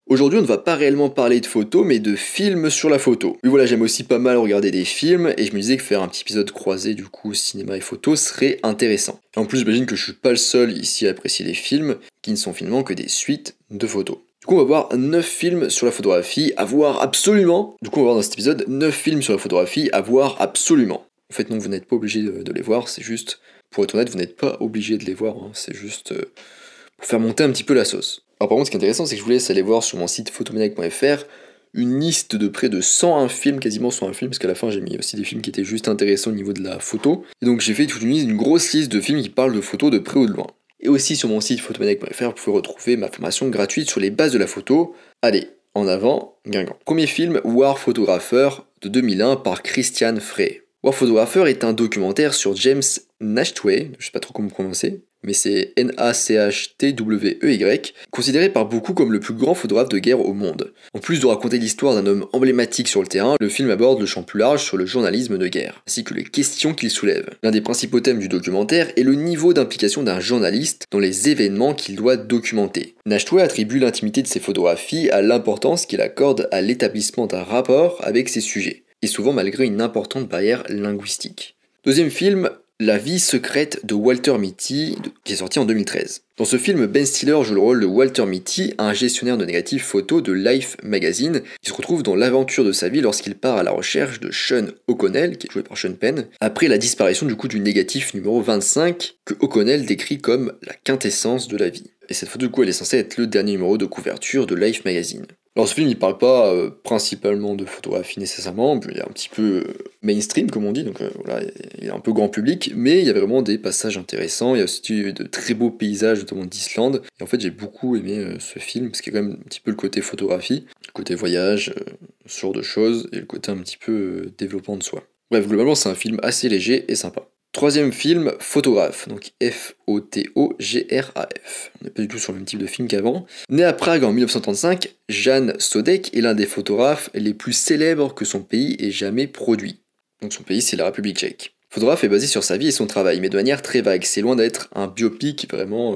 Aujourd'hui, on ne va pas réellement parler de photos, mais de films sur la photo. Oui, voilà, j'aime aussi pas mal regarder des films, et je me disais que faire un petit épisode croisé, du coup, cinéma et photo, serait intéressant. Et en plus, j'imagine que je suis pas le seul ici à apprécier les films, qui ne sont finalement que des suites de photos. Du coup, on va voir 9 films sur la photographie à voir absolument. Du coup, on va voir dans cet épisode 9 films sur la photographie à voir absolument. En fait, non, vous n'êtes pas obligé de les voir, c'est juste, pour être honnête, vous n'êtes pas obligé de les voir, hein, c'est juste pour faire monter un petit peu la sauce. Alors par contre, ce qui est intéressant, c'est que je vous laisse aller voir sur mon site photomaniac.fr une liste de près de 101 films, quasiment 101 films, parce qu'à la fin j'ai mis aussi des films qui étaient juste intéressants au niveau de la photo. Et donc j'ai fait toute une grosse liste de films qui parlent de photos de près ou de loin. Et aussi sur mon site photomaniac.fr, vous pouvez retrouver ma formation gratuite sur les bases de la photo. Allez, en avant, Guingamp. Premier film, War Photographer de 2001 par Christian Frey. War Photographer est un documentaire sur James Nachtwey, je sais pas trop comment prononcer, mais c'est Nachtwey, considéré par beaucoup comme le plus grand photographe de guerre au monde. En plus de raconter l'histoire d'un homme emblématique sur le terrain, le film aborde le champ plus large sur le journalisme de guerre, ainsi que les questions qu'il soulève. L'un des principaux thèmes du documentaire est le niveau d'implication d'un journaliste dans les événements qu'il doit documenter. Nachtwey attribue l'intimité de ses photographies à l'importance qu'il accorde à l'établissement d'un rapport avec ses sujets, et souvent malgré une importante barrière linguistique. Deuxième film, La vie secrète de Walter Mitty, qui est sorti en 2013. Dans ce film, Ben Stiller joue le rôle de Walter Mitty, un gestionnaire de négatifs photos de Life Magazine, qui se retrouve dans l'aventure de sa vie lorsqu'il part à la recherche de Sean O'Connell, qui est joué par Sean Penn, après la disparition du négatif numéro 25, que O'Connell décrit comme la quintessence de la vie. Et cette photo, du coup, elle est censée être le dernier numéro de couverture de Life Magazine. Alors ce film, il parle pas principalement de photographie nécessairement, il est un petit peu mainstream comme on dit, donc voilà, il est un peu grand public, mais il y avait vraiment des passages intéressants, il y a aussi de très beaux paysages, notamment d'Islande, et en fait j'ai beaucoup aimé ce film, parce qu'il y a quand même un petit peu le côté photographie, le côté voyage, ce genre de choses, et le côté un petit peu développement de soi. Bref, globalement c'est un film assez léger et sympa. Troisième film, Photographe, donc Photograph. On n'est pas du tout sur le même type de film qu'avant. Né à Prague en 1935, Jan Sodek est l'un des photographes les plus célèbres que son pays ait jamais produit. Donc son pays, c'est la République tchèque. Photographe est basé sur sa vie et son travail, mais de manière très vague. C'est loin d'être un biopic vraiment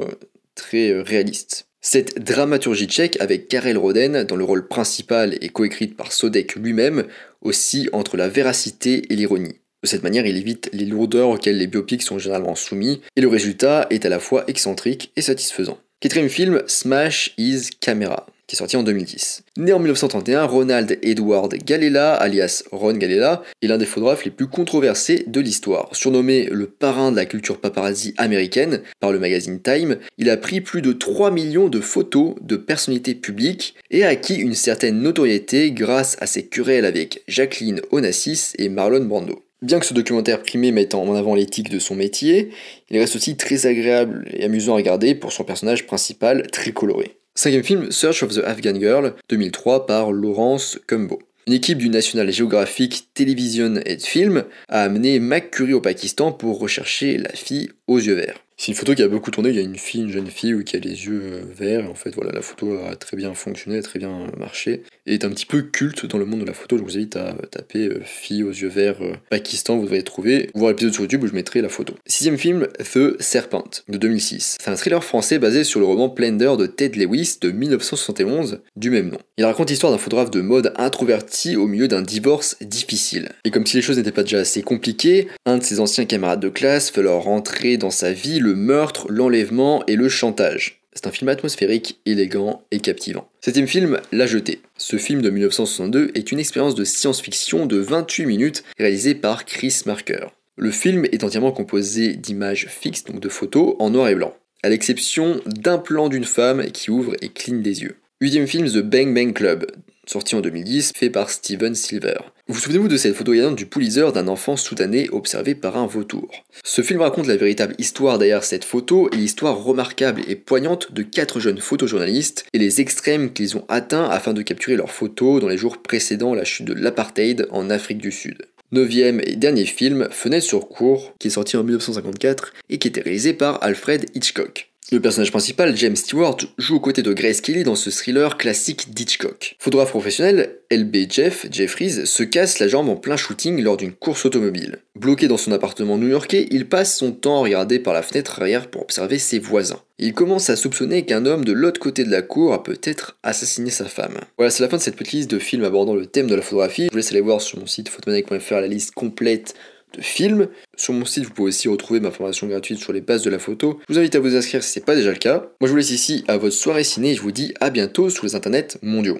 très réaliste. Cette dramaturgie tchèque, avec Karel Roden dans le rôle principal et coécrite par Sodek lui-même, oscille entre la véracité et l'ironie. De cette manière, il évite les lourdeurs auxquelles les biopics sont généralement soumis, et le résultat est à la fois excentrique et satisfaisant. Quatrième film, Smash is Camera, qui est sorti en 2010. Né en 1931, Ronald Edward Gallela, alias Ron Gallela, est l'un des photographes les plus controversés de l'histoire. Surnommé le parrain de la culture paparazzi américaine par le magazine Time, il a pris plus de 3 millions de photos de personnalités publiques et a acquis une certaine notoriété grâce à ses querelles avec Jacqueline Onassis et Marlon Brando. Bien que ce documentaire primé mette en avant l'éthique de son métier, il reste aussi très agréable et amusant à regarder pour son personnage principal très coloré. Cinquième film, Search of the Afghan Girl, 2003 par Lawrence Cumbo. Une équipe du National Geographic Television and Film a amené McCurry au Pakistan pour rechercher la fille aux yeux verts. C'est une photo qui a beaucoup tourné, il y a une jeune fille qui a les yeux verts, et en fait voilà, la photo a très bien fonctionné, a très bien marché, et est un petit peu culte dans le monde de la photo. Je vous invite à taper fille aux yeux verts Pakistan, vous devriez trouver, voir l'épisode sur YouTube où je mettrai la photo. Sixième film, The Serpent, de 2006. C'est un thriller français basé sur le roman Splendor de Ted Lewis de 1971, du même nom. Il raconte l'histoire d'un photographe de mode introverti au milieu d'un divorce difficile. Et comme si les choses n'étaient pas déjà assez compliquées, un de ses anciens camarades de classe fait leur rentrer dans sa vie le meurtre, l'enlèvement et le chantage. C'est un film atmosphérique, élégant et captivant. Septième film, La Jetée. Ce film de 1962 est une expérience de science-fiction de 28 minutes réalisée par Chris Marker. Le film est entièrement composé d'images fixes, donc de photos, en noir et blanc, à l'exception d'un plan d'une femme qui ouvre et cligne des yeux. Huitième film, The Bang Bang Club, sorti en 2010, fait par Steven Silver. Vous souvenez-vous de cette photo gagnante du Pulitzer d'un enfant soudanais observé par un vautour? Ce film raconte la véritable histoire derrière cette photo et l'histoire remarquable et poignante de 4 jeunes photojournalistes et les extrêmes qu'ils ont atteints afin de capturer leurs photos dans les jours précédant la chute de l'apartheid en Afrique du Sud. Neuvième et dernier film, Fenêtre sur cour, qui est sorti en 1954 et qui était réalisé par Alfred Hitchcock. Le personnage principal, James Stewart, joue aux côtés de Grace Kelly dans ce thriller classique d'Hitchcock. Photographe professionnel, LB Jeffries se casse la jambe en plein shooting lors d'une course automobile. Bloqué dans son appartement new-yorkais, il passe son temps à regarder par la fenêtre arrière pour observer ses voisins. Il commence à soupçonner qu'un homme de l'autre côté de la cour a peut-être assassiné sa femme. Voilà, c'est la fin de cette petite liste de films abordant le thème de la photographie. Je vous laisse aller voir sur mon site photomaniac.fr la liste complète de films. Sur mon site, vous pouvez aussi retrouver ma formation gratuite sur les bases de la photo. Je vous invite à vous inscrire si ce n'est pas déjà le cas. Moi, je vous laisse ici à votre soirée ciné et je vous dis à bientôt sur les internets mondiaux.